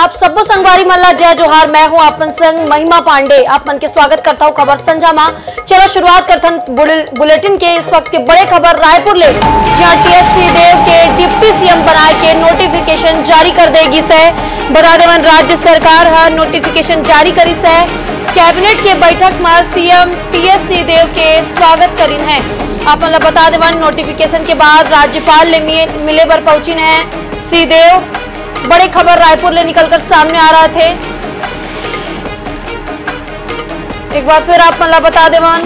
आप सबो संगवारी मल्ला जय जोहार। मैं हूं आपन संग महिमा पांडे। आप मन के स्वागत करता हूं खबर संझा मा। चलो शुरुआत करथन बुलेटिन के इस वक्त के बड़े खबर रायपुर ले, जहां टीएस सिंहदेव के डिप्टी सीएम बनाए के नोटिफिकेशन जारी कर देगी से। बता देवन राज्य सरकार हर नोटिफिकेशन जारी करी से। कैबिनेट के बैठक में सीएम टीएस सिंहदेव के स्वागत करीन है। आप मतलब बता देवन नोटिफिकेशन के बाद राज्यपाल ले मिले बर पहुंची है सिंहदेव। बड़े खबर रायपुर ले निकलकर सामने आ रहे थे। एक बार फिर आप मतलब बता देवन,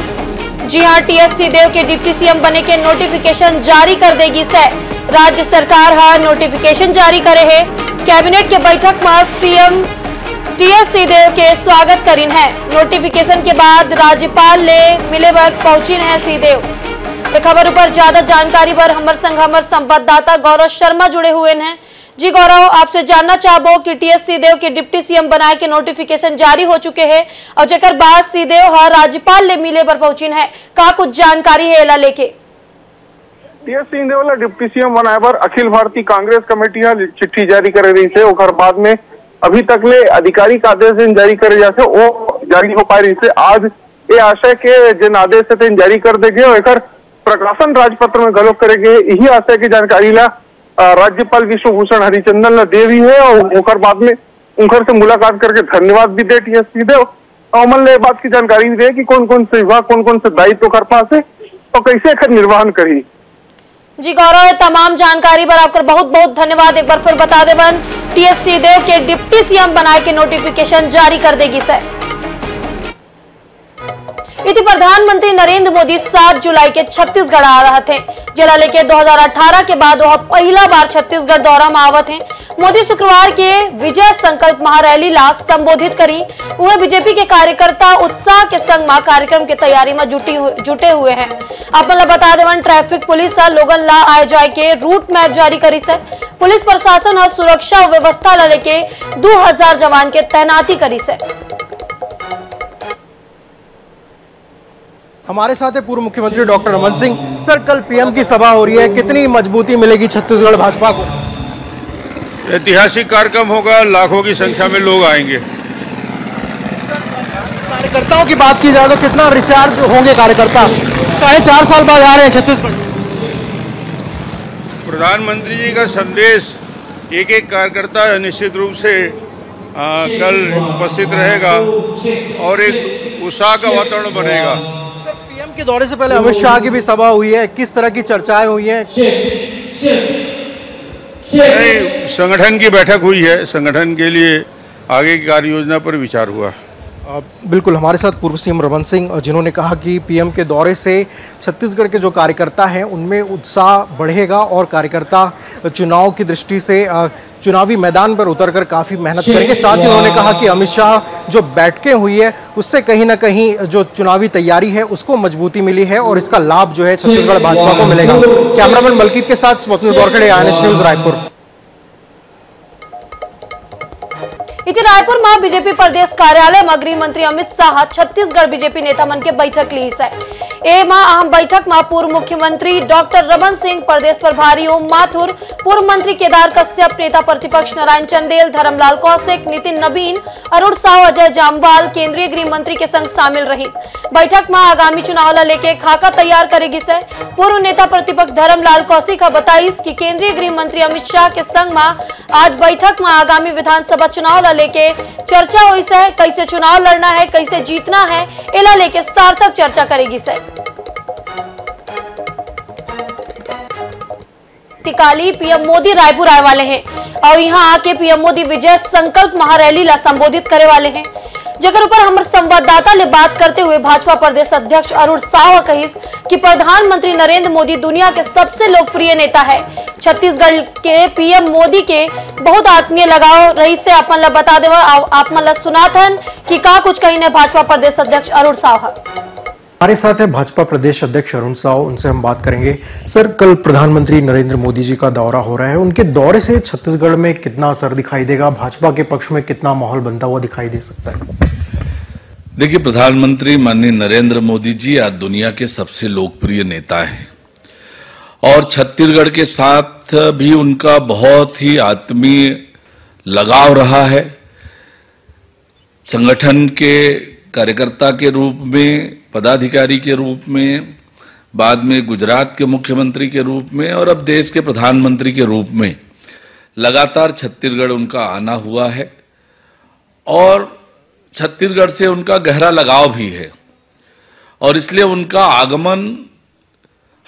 जी हां, टीएस सिंहदेव के डिप्टी सीएम बने के नोटिफिकेशन जारी कर देगी से। राज्य सरकार हर नोटिफिकेशन जारी करे है। कैबिनेट के बैठक में सीएम टीएस सिंहदेव के स्वागत करीन है। नोटिफिकेशन के बाद राज्यपाल ले मिले बर पहुंची है सिंहदेव। एक खबर ऊपर ज्यादा जानकारी पर हमर संग हमर संवाददाता गौरव शर्मा जुड़े हुए हैं। जी गौरव, आपसे जानना चाहबो कि टीएस सिंहदेव के डिप्टी सीएम बनाए के नोटिफिकेशन जारी हो चुके हैं और जेकर बाद सिंहदेव हर राज्यपाल ले मिले बर पहुंचिन है, का कुछ जानकारी है एला लेके? टीएस सिंहदेव ला डिप्टी सीएम बनाए बर अखिल भारतीय कांग्रेस कमेटी चिट्ठी जारी करे रही है। ओकर बाद में अभी तक ले आधिकारिक आदेश जारी करे जाते वो जारी हो पाए रही से। आज ये आशय के जिन आदेश है जारी कर देंगे और एक प्रकाशन राजपत्र में गलोक करेंगे। यही आशय की जानकारी ला राज्यपाल विश्वभूषण हरिचंदन ने दे भी है और ओकर बाद में उनकर से मुलाकात करके धन्यवाद भी दे टीएस सिंहदेव। और मन ले बात की जानकारी भी दे कि कौन कौन से विभाग कौन कौन से दायित्व कर पास है और कैसे एकर निर्वहन करी। जी गौरव, तमाम जानकारी पर आपका बहुत बहुत धन्यवाद। एक बार फिर बता देवन, टीएस सिंहदेव के डिप्टी सीएम बनाए के नोटिफिकेशन जारी कर देगी से। इति प्रधानमंत्री नरेंद्र मोदी 7 जुलाई के छत्तीसगढ़ आ रहे थे। जिला लेके 2018 के बाद वह पहला बार छत्तीसगढ़ दौरा में आवत हैं। मोदी शुक्रवार के विजय संकल्प महारैली ला संबोधित करी। वह बीजेपी के कार्यकर्ता उत्साह के संग में कार्यक्रम की तैयारी में जुटे हुए हैं। आप मतलब बता देवन, ट्रैफिक पुलिस लोगन ला आए जाए के रूट मैप जारी करी से। पुलिस प्रशासन सुरक्षा व्यवस्था ला लेके 2000 जवान के तैनाती करी से। हमारे साथ है पूर्व मुख्यमंत्री डॉक्टर रमन सिंह। सर, कल पीएम की सभा हो रही है, कितनी मजबूती मिलेगी छत्तीसगढ़ भाजपा को? ऐतिहासिक कार्यक्रम होगा, लाखों की संख्या में लोग आएंगे। कार्यकर्ताओं की बात की जाए तो कितना रिचार्ज होंगे कार्यकर्ता? 4.5 साल बाद आ रहे हैं छत्तीसगढ़। प्रधानमंत्री जी का संदेश एक एक कार्यकर्ता निश्चित रूप से कल उपस्थित रहेगा और एक उत्साह का वातावरण बनेगा। पीएम के दौरे से पहले अमित शाह की भी सभा हुई है, किस तरह की चर्चाएं हुई हैं? संगठन की बैठक हुई है, संगठन के लिए आगे की कार्य योजना पर विचार हुआ। बिल्कुल, हमारे साथ पूर्व सीएम रमन सिंह, जिन्होंने कहा कि पीएम के दौरे से छत्तीसगढ़ के जो कार्यकर्ता हैं उनमें उत्साह बढ़ेगा और कार्यकर्ता चुनाव की दृष्टि से चुनावी मैदान पर उतरकर काफ़ी मेहनत करेंगे। साथ ही उन्होंने कहा कि अमित शाह जो बैठकें हुई है उससे कहीं ना कहीं जो चुनावी तैयारी है उसको मजबूती मिली है और इसका लाभ जो है छत्तीसगढ़ भाजपा को मिलेगा। कैमरामैन मलकीत के साथ स्वप्निल गोरखड़े, INS न्यूज़ रायपुर। इति रायपुर में बीजेपी प्रदेश कार्यालय में गृह मंत्री अमित शाह छत्तीसगढ़ बीजेपी नेता मन के बैठक ली है। अहम बैठक में पूर्व मुख्यमंत्री डॉक्टर रमन सिंह, प्रदेश प्रभारी ओम माथुर, पूर्व मंत्री केदार कश्यप, नेता प्रतिपक्ष नारायण चंदेल, धर्मलाल कौशिक, नितिन नवीन, अरुण साव, अजय जामवाल, केंद्रीय गृह मंत्री के संग शामिल रही। बैठक में आगामी चुनाव लेके खाका तैयार करेगी से। पूर्व नेता प्रतिपक्ष धर्मलाल कौशिक बताइस कि केंद्रीय गृह मंत्री अमित शाह के संग में आज बैठक में आगामी विधानसभा चुनाव लेके चर्चा हुई से। कैसे चुनाव लड़ना है, कैसे जीतना है, एला लेके सार्थक चर्चा करेगी से। टिकाली पीएम मोदी रायपुर आए वाले हैं और यहाँ आके पीएम मोदी विजय संकल्प महारैली ला संबोधित करे वाले हैं। जगह ऊपर हमारे संवाददाता ने बात करते हुए भाजपा प्रदेश अध्यक्ष अरुण साव कहिस कि प्रधानमंत्री नरेंद्र मोदी दुनिया के सबसे लोकप्रिय नेता है। छत्तीसगढ़ के पीएम मोदी के बहुत आत्मीय लगाव रही से अपन ला बता देवा। आप मन ला सुनाथन कि का कुछ कही ने भाजपा प्रदेश अध्यक्ष अरुण साव। हमारे साथ है भाजपा प्रदेश अध्यक्ष अरुण साव, उनसे हम बात करेंगे। सर, कल प्रधानमंत्री नरेंद्र मोदी जी का दौरा हो रहा है, उनके दौरे से छत्तीसगढ़ में कितना असर दिखाई देगा? भाजपा के पक्ष में कितना माहौल बनता हुआ दिखाई दे सकता है? देखिए, प्रधानमंत्री माननीय नरेंद्र मोदी जी आज दुनिया के सबसे लोकप्रिय नेता हैं और छत्तीसगढ़ के साथ भी उनका बहुत ही आत्मीय लगाव रहा है। संगठन के कार्यकर्ता के रूप में, पदाधिकारी के रूप में, बाद में गुजरात के मुख्यमंत्री के रूप में और अब देश के प्रधानमंत्री के रूप में लगातार छत्तीसगढ़ उनका आना हुआ है और छत्तीसगढ़ से उनका गहरा लगाव भी है और इसलिए उनका आगमन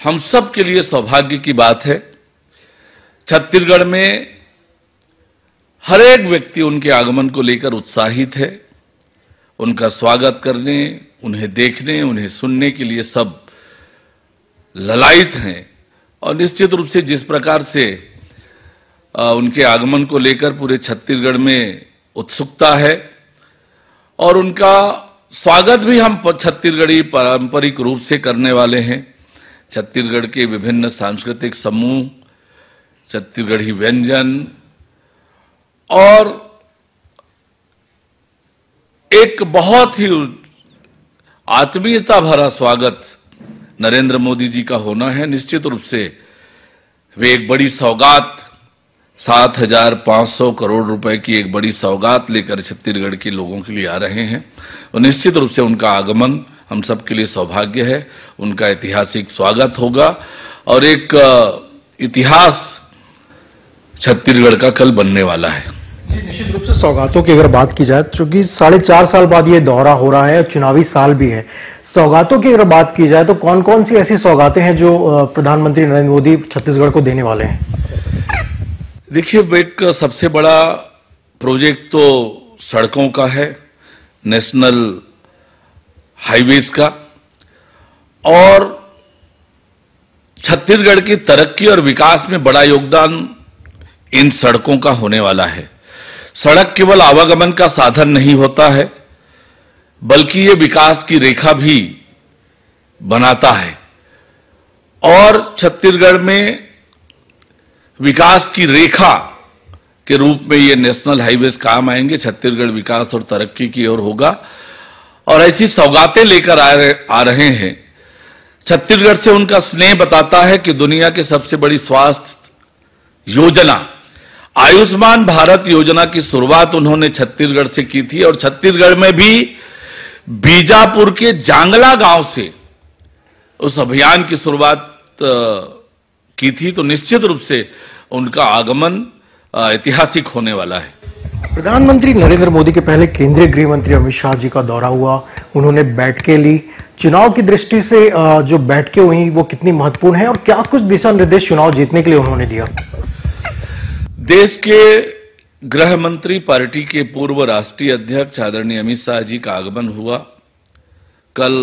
हम सब के लिए सौभाग्य की बात है। छत्तीसगढ़ में हर एक व्यक्ति उनके आगमन को लेकर उत्साहित है। उनका स्वागत करने, उन्हें देखने, उन्हें सुनने के लिए सब ललायित हैं और निश्चित रूप से जिस प्रकार से उनके आगमन को लेकर पूरे छत्तीसगढ़ में उत्सुकता है और उनका स्वागत भी हम छत्तीसगढ़ी पारंपरिक रूप से करने वाले हैं। छत्तीसगढ़ के विभिन्न सांस्कृतिक समूह, छत्तीसगढ़ी व्यंजन और एक बहुत ही आत्मीयता भरा स्वागत नरेंद्र मोदी जी का होना है। निश्चित रूप से वे एक बड़ी सौगात 7,500 करोड़ रुपए की एक बड़ी सौगात लेकर छत्तीसगढ़ के लोगों के लिए आ रहे हैं और निश्चित रूप से उनका आगमन हम सब के लिए सौभाग्य है। उनका ऐतिहासिक स्वागत होगा और एक इतिहास छत्तीसगढ़ का कल बनने वाला है। निश्चित रूप से सौगातों की अगर बात की जाए, चूंकि 4.5 साल बाद ये दौरा हो रहा है, चुनावी साल भी है, सौगातों की अगर बात की जाए तो कौन कौन सी ऐसी सौगातें हैं जो प्रधानमंत्री नरेंद्र मोदी छत्तीसगढ़ को देने वाले हैं? देखिए, एक सबसे बड़ा प्रोजेक्ट तो सड़कों का है, नेशनल हाईवेज का, और छत्तीसगढ़ की तरक्की और विकास में बड़ा योगदान इन सड़कों का होने वाला है। सड़क केवल आवागमन का साधन नहीं होता है, बल्कि ये विकास की रेखा भी बनाता है और छत्तीसगढ़ में विकास की रेखा के रूप में ये नेशनल हाईवेज काम आएंगे। छत्तीसगढ़ विकास और तरक्की की ओर होगा और ऐसी सौगातें लेकर आ रहे हैं। छत्तीसगढ़ से उनका स्नेह बताता है कि दुनिया की सबसे बड़ी स्वास्थ्य योजना आयुष्मान भारत योजना की शुरुआत उन्होंने छत्तीसगढ़ से की थी और छत्तीसगढ़ में भी बीजापुर के जांगला गांव से उस अभियान की शुरुआत की थी। तो निश्चित रूप से उनका आगमन ऐतिहासिक होने वाला है। प्रधानमंत्री नरेंद्र मोदी के पहले केंद्रीय गृह मंत्री अमित शाह जी का दौरा हुआ, उन्होंने बैठकें ली। चुनाव की दृष्टि से जो बैठकें हुई वो कितनी महत्वपूर्ण है और क्या कुछ दिशा निर्देश चुनाव जीतने के लिए उन्होंने दिया? देश के गृह मंत्री, पार्टी के पूर्व राष्ट्रीय अध्यक्ष आदरणीय अमित शाह जी का आगमन हुआ। कल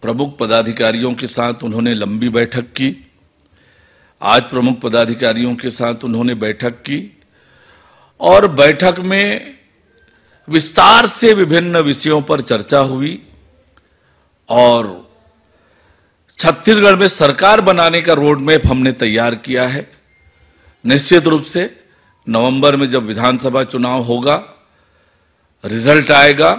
प्रमुख पदाधिकारियों के साथ उन्होंने लंबी बैठक की। आज प्रमुख पदाधिकारियों के साथ उन्होंने बैठक की और बैठक में विस्तार से विभिन्न विषयों पर चर्चा हुई और छत्तीसगढ़ में सरकार बनाने का रोड मैप हमने तैयार किया है। निश्चित रूप से नवंबर में जब विधानसभा चुनाव होगा, रिजल्ट आएगा,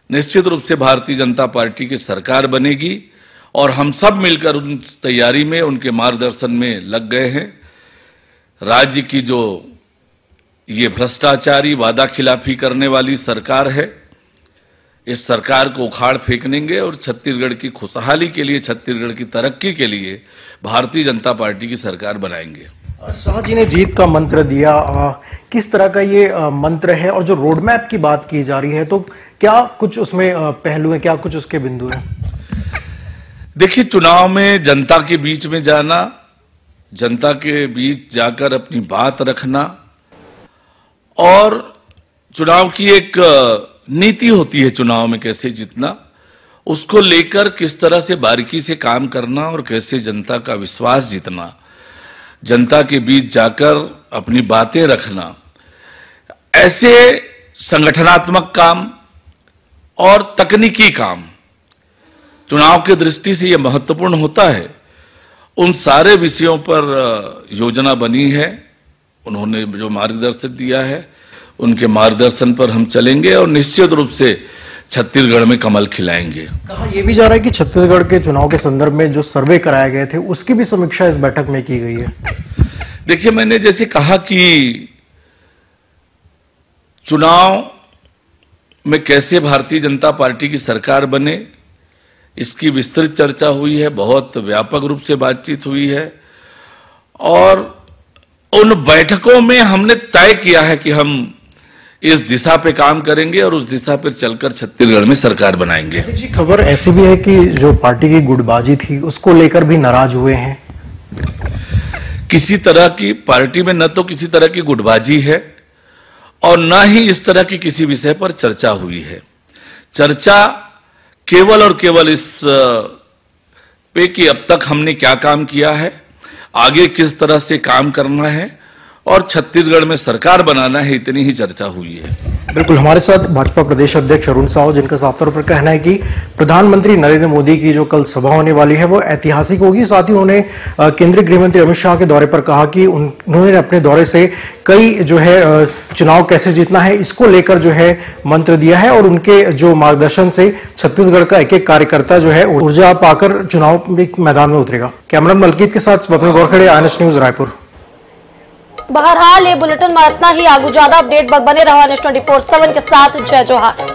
निश्चित रूप से भारतीय जनता पार्टी की सरकार बनेगी और हम सब मिलकर उन तैयारी में, उनके मार्गदर्शन में लग गए हैं। राज्य की जो ये भ्रष्टाचारी, वादा खिलाफी करने वाली सरकार है, इस सरकार को उखाड़ फेंकेंगे और छत्तीसगढ़ की खुशहाली के लिए, छत्तीसगढ़ की तरक्की के लिए भारतीय जनता पार्टी की सरकार बनाएंगे। शाह जी ने जीत का मंत्र दिया, किस तरह का ये मंत्र है और जो रोड मैप की बात की जा रही है तो क्या कुछ उसमें पहलू है, क्या कुछ उसके बिंदु हैं? देखिए, चुनाव में जनता के बीच में जाना, जनता के बीच जाकर अपनी बात रखना और चुनाव की एक नीति होती है चुनाव में कैसे जीतना, उसको लेकर किस तरह से बारीकी से काम करना और कैसे जनता का विश्वास जीतना, जनता के बीच जाकर अपनी बातें रखना, ऐसे संगठनात्मक काम और तकनीकी काम चुनाव की दृष्टि से यह महत्वपूर्ण होता है। उन सारे विषयों पर योजना बनी है। उन्होंने जो मार्गदर्शन दिया है, उनके मार्गदर्शन पर हम चलेंगे और निश्चित रूप से छत्तीसगढ़ में कमल खिलाएंगे। कहा यह भी जा रहा है कि छत्तीसगढ़ के चुनाव के संदर्भ में जो सर्वे कराए गए थे उसकी भी समीक्षा इस बैठक में की गई है। देखिए, मैंने जैसे कहा कि चुनाव में कैसे भारतीय जनता पार्टी की सरकार बने, इसकी विस्तृत चर्चा हुई है, बहुत व्यापक रूप से बातचीत हुई है और उन बैठकों में हमने तय किया है कि हम इस दिशा पे काम करेंगे और उस दिशा पर चलकर छत्तीसगढ़ में सरकार बनाएंगे। जी, खबर ऐसी भी है कि जो पार्टी की गुटबाजी थी उसको लेकर भी नाराज हुए हैं। किसी तरह की पार्टी में न तो किसी तरह की गुटबाजी है और न ही इस तरह की किसी विषय पर चर्चा हुई है। चर्चा केवल और केवल इस पे कि अब तक हमने क्या काम किया है, आगे किस तरह से काम करना है और छत्तीसगढ़ में सरकार बनाना है, इतनी ही चर्चा हुई है। बिल्कुल, हमारे साथ भाजपा प्रदेश अध्यक्ष अरुण साहू, जिनका साफ तौर पर कहना है कि प्रधानमंत्री नरेंद्र मोदी की जो कल सभा होने वाली है वो ऐतिहासिक होगी। साथ ही उन्होंने केंद्रीय गृह मंत्री अमित शाह के दौरे पर कहा कि उन्होंने अपने दौरे से कई जो है चुनाव कैसे जीतना है इसको लेकर जो है मंत्र दिया है और उनके जो मार्गदर्शन से छत्तीसगढ़ का एक एक कार्यकर्ता जो है ऊर्जा पाकर चुनाव मैदान में उतरेगा। कैमरा मलकीत के साथ स्वप्न गोरखड़े, INS न्यूज रायपुर। बहरहाल ये बुलेटिन में इतना ही। आगू ज्यादा अपडेट बने रहो NS 24/7 के साथ। जय जोहार।